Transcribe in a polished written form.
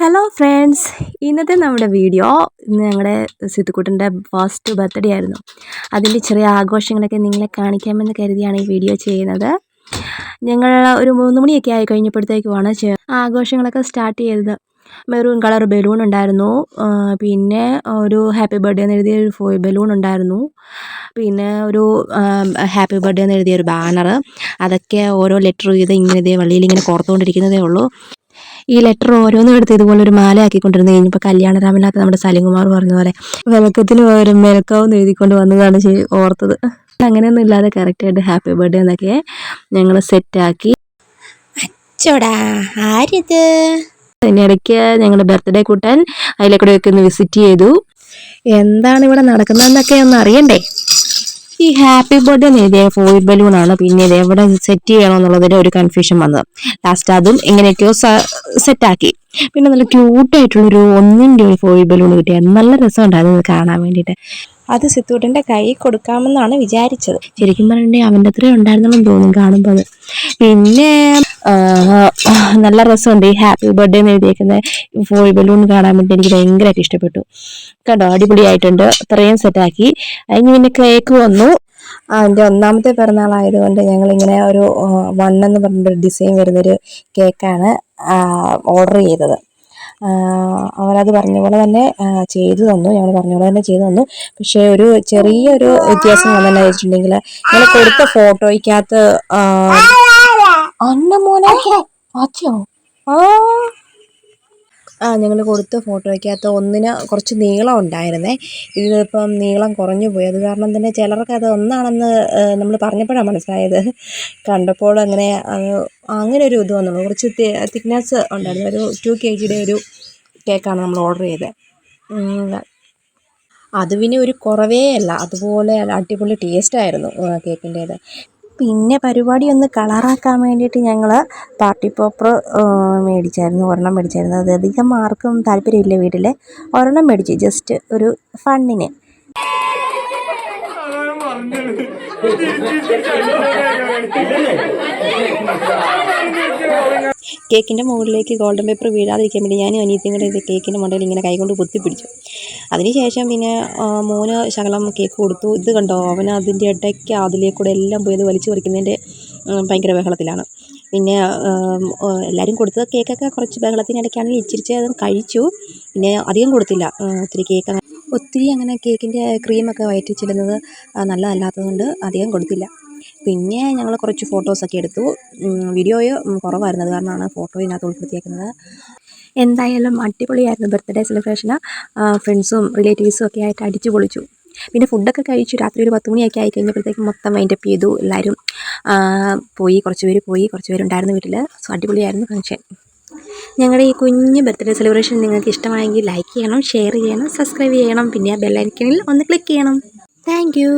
Hello friends, ഇന്നത്തെ നമ്മുടെ video ഇന്ന് ഞങ്ങളുടെ സിത്തുക്കുട്ടൻ്റെ ഫസ്റ്റ് ബർത്ത്ഡേ ആയിരുന്നു. അതിൻ്റെ ചെറിയ ആഘോഷങ്ങളൊക്കെ നിങ്ങളെ കാണിക്കാമെന്ന് കരുതിയാണ് ഈ വീഡിയോ ചെയ്യുന്നത്. ഞങ്ങൾ ഒരു 3 മണിയൊക്കെ ആയി കഴിഞ്ഞപ്പോഴത്തേക്കുമാണ് ആഘോഷങ്ങളൊക്കെ സ്റ്റാർട്ട് ചെയ്തത്. മെറൂൺ കളർ ബലൂൺ ഉണ്ടായിരുന്നു, പിന്നെ ഒരു ഹാപ്പി ബർത്ത്ഡേ എന്ന് എഴുതിയ ഒരു ഫോയിൽ ബലൂൺ ഉണ്ടായിരുന്നു, പിന്നെ ഒരു ഹാപ്പി ബർത്ത്ഡേ എന്ന് എഴുതിയ ഒരു ബാനർ. അതൊക്കെ ഓരോ ലെറ്റർ ചെയ്ത് ഇങ്ങനെ വള്ളിയിൽ ഇങ്ങനെ കോർത്തുകൊണ്ടിരിക്കുന്നതേ ഉള്ളൂ. ഈ ലെറ്റർ ഓരോന്നും എടുത്ത് ഇതുപോലെ ഒരു മാല ആക്കിക്കൊണ്ടിരുന്ന് കഴിഞ്ഞപ്പോൾ കല്യാണരാമനകത്ത് നമ്മുടെ സലിംകുമാർ പറഞ്ഞ പോലെ വിളക്കത്തിന് പകരം മെലക്കാവെന്ന് എഴുതിക്കൊണ്ട് വന്നതാണ് ഓർത്തത്. അങ്ങനെയൊന്നും ഇല്ലാതെ കറക്റ്റായിട്ട് ഹാപ്പി ബർത്ത്ഡേ എന്നൊക്കെ ഞങ്ങൾ സെറ്റാക്കി. അച്ചോടാ ആരിത്? അതിനിടയ്ക്ക് ഞങ്ങളുടെ ബർത്ത്ഡേ കൂട്ടാൻ അതിലേക്കൂടെയൊക്കെ ഒന്ന് വിസിറ്റ് ചെയ്തു. എന്താണ് ഇവിടെ നടക്കുന്നതെന്നൊക്കെ ഒന്ന് അറിയണ്ടേ. ഈ ഹാപ്പി ബർത്ത്ഡേ എഴുതിയ ഫോയിൽ ബലൂണാണ് പിന്നെ ഇത് എവിടെ സെറ്റ് ചെയ്യണമെന്നുള്ളതിൻ്റെ ഒരു കൺഫ്യൂഷൻ വന്നത്. ലാസ്റ്റ് അതും എങ്ങനെയൊക്കെയോ സെറ്റാക്കി. പിന്നെ നല്ല ക്യൂട്ടായിട്ടുള്ളൊരു 1 രൂപ ഫോയിൽ ബലൂൺ കിട്ടിയായിരുന്നു. നല്ല രസമുണ്ടായിരുന്നു കാണാൻ വേണ്ടിയിട്ട്. അത് സിത്തൂട്ടൻ്റെ കൈ കൊടുക്കാമെന്നാണ് വിചാരിച്ചത്. ശരിക്കും പറഞ്ഞിട്ടുണ്ടെങ്കിൽ അവൻ്റെ അത്രയും ഉണ്ടായിരുന്നെന്ന് തോന്നും കാണുമ്പോൾ അത്. പിന്നെ നല്ല രസമുണ്ട് ഈ ഹാപ്പി ബർത്ത്ഡേ എന്ന് എഴുതിയേക്കുന്ന ഫോയിൽ ബലൂൺ കാണാൻ വേണ്ടി. എനിക്ക് ഭയങ്കരമായിട്ട് ഇഷ്ടപ്പെട്ടു. കണ്ടോ, അടിപൊളിയായിട്ടുണ്ട്. അത്രയും സെറ്റാക്കി. അതിന് പിന്നെ കേക്ക് വന്നു. എൻ്റെ 1ാമത്തെ പിറന്നാളായതുകൊണ്ട് ഞങ്ങളിങ്ങനെ ഒരു 1 എന്ന് പറഞ്ഞൊരു ഡിസൈൻ വരുന്നൊരു കേക്കാണ് ഓർഡർ ചെയ്തത്. അവരത് പറഞ്ഞ പോലെ തന്നെ ചെയ്തു തന്നു. ഞങ്ങൾ പറഞ്ഞ പോലെ തന്നെ ചെയ്തു തന്നു. പക്ഷേ ഒരു ചെറിയൊരു വ്യത്യാസം വന്നെന്ന് വെച്ചിട്ടുണ്ടെങ്കിൽ ഞങ്ങൾ കൊടുത്ത ഫോട്ടോയ്ക്കകത്ത് ഞങ്ങൾ കൊടുത്ത ഫോട്ടോയ്ക്കകത്ത് ഒന്നിന് കുറച്ച് നീളം ഉണ്ടായിരുന്നേ. ഇതിപ്പം നീളം കുറഞ്ഞു പോയി. അത് കാരണം തന്നെ ചിലർക്ക് അത് ഒന്നാണെന്ന് നമ്മൾ പറഞ്ഞപ്പോഴാണ് മനസ്സിലായത്. കണ്ടപ്പോൾ അങ്ങനെ ഒരു ഇത് വന്നുള്ളൂ. കുറച്ച് തിക്നെസ് ഉണ്ടായിരുന്നു. ഒരു 2 kg ഒരു കേക്കാണ് നമ്മൾ ഓർഡർ ചെയ്തത്. അത് പിന്നെ ഒരു കുറവേ അല്ല, അതുപോലെ അടിപൊളി ടേസ്റ്റായിരുന്നു കേക്കിൻ്റേത്. പിന്നെ പരിപാടി ഒന്ന് കളറാക്കാൻ വേണ്ടിയിട്ട് ഞങ്ങൾ പാർട്ടി പോപ്പർ മേടിച്ചായിരുന്നു. ഒരെണ്ണം മേടിച്ചായിരുന്നു. അത് അധികം ആർക്കും താല്പര്യമില്ല വീട്ടിൽ. ഒരെണ്ണം മേടിച്ചു ജസ്റ്റ് ഒരു ഫണ്ണിന്. കേക്കിൻ്റെ മുകളിലേക്ക് ഗോൾഡൻ പേപ്പർ വീഴാതിരിക്കാൻ വേണ്ടി ഞാനും അനിയത്തിയും കൂടെ ഇത് കേക്കിൻ്റെ മണ്ടയിൽ ഇങ്ങനെ കൈകൊണ്ട് കുത്തിപ്പിടിച്ചു. അതിനുശേഷം പിന്നെ മോന് ശകലം കേക്ക് കൊടുത്തു. ഇത് കണ്ടോ, അവൻ അതിൻ്റെ ഇടയ്ക്ക് അതിലേക്കൂടെ എല്ലാം പോയത് വലിച്ചു പറിക്കുന്നതിൻ്റെ ഭയങ്കര ബഹളത്തിലാണ്. പിന്നെ എല്ലാവരും കൊടുത്തത് കേക്കൊക്കെ കുറച്ച് ബഹളത്തിനിടയ്ക്കാണെങ്കിൽ ഇച്ചിരിച്ച് അതും കഴിച്ചു. പിന്നെ അധികം കൊടുത്തില്ല. ഒത്തിരി അങ്ങനെ കേക്കിൻ്റെ ക്രീമൊക്കെ വയറ്റി ചെല്ലുന്നത് നല്ലതല്ലാത്തതുകൊണ്ട് അധികം കൊടുത്തില്ല. പിന്നെ ഞങ്ങൾ കുറച്ച് ഫോട്ടോസൊക്കെ എടുത്തു. വീഡിയോയോ കുറവായിരുന്നു, അത് കാരണമാണ് ഫോട്ടോ ഇതിനകത്ത് ഉൾപ്പെടുത്തിയേക്കുന്നത്. എന്തായാലും അടിപൊളിയായിരുന്നു ബർത്ത്ഡേ സെലിബ്രേഷന്. ഫ്രണ്ട്സും റിലേറ്റീവ്സും ഒക്കെ ആയിട്ട് അടിച്ചു പൊളിച്ചു. പിന്നെ ഫുഡൊക്കെ കഴിച്ചു. രാത്രി ഒരു 10 മണിയൊക്കെ ആയി കഴിഞ്ഞപ്പോഴത്തേക്കും മൊത്തം വൈൻഡപ്പ് ചെയ്തു. എല്ലാവരും പോയി. കുറച്ച് പേരുണ്ടായിരുന്നു വീട്ടിൽ. സോ അടിപൊളിയായിരുന്നു ഫംഗ്ഷൻ. ഞങ്ങളുടെ ഈ കുഞ്ഞ് ബർത്ത്ഡേ സെലിബ്രേഷൻ നിങ്ങൾക്ക് ഇഷ്ടമായെങ്കിൽ ലൈക്ക് ചെയ്യണം, ഷെയർ ചെയ്യണം, സബ്സ്ക്രൈബ് ചെയ്യണം. പിന്നെ ബെൽ ഐക്കണിൽ ഒന്ന് ക്ലിക്ക് ചെയ്യണം. Thank you.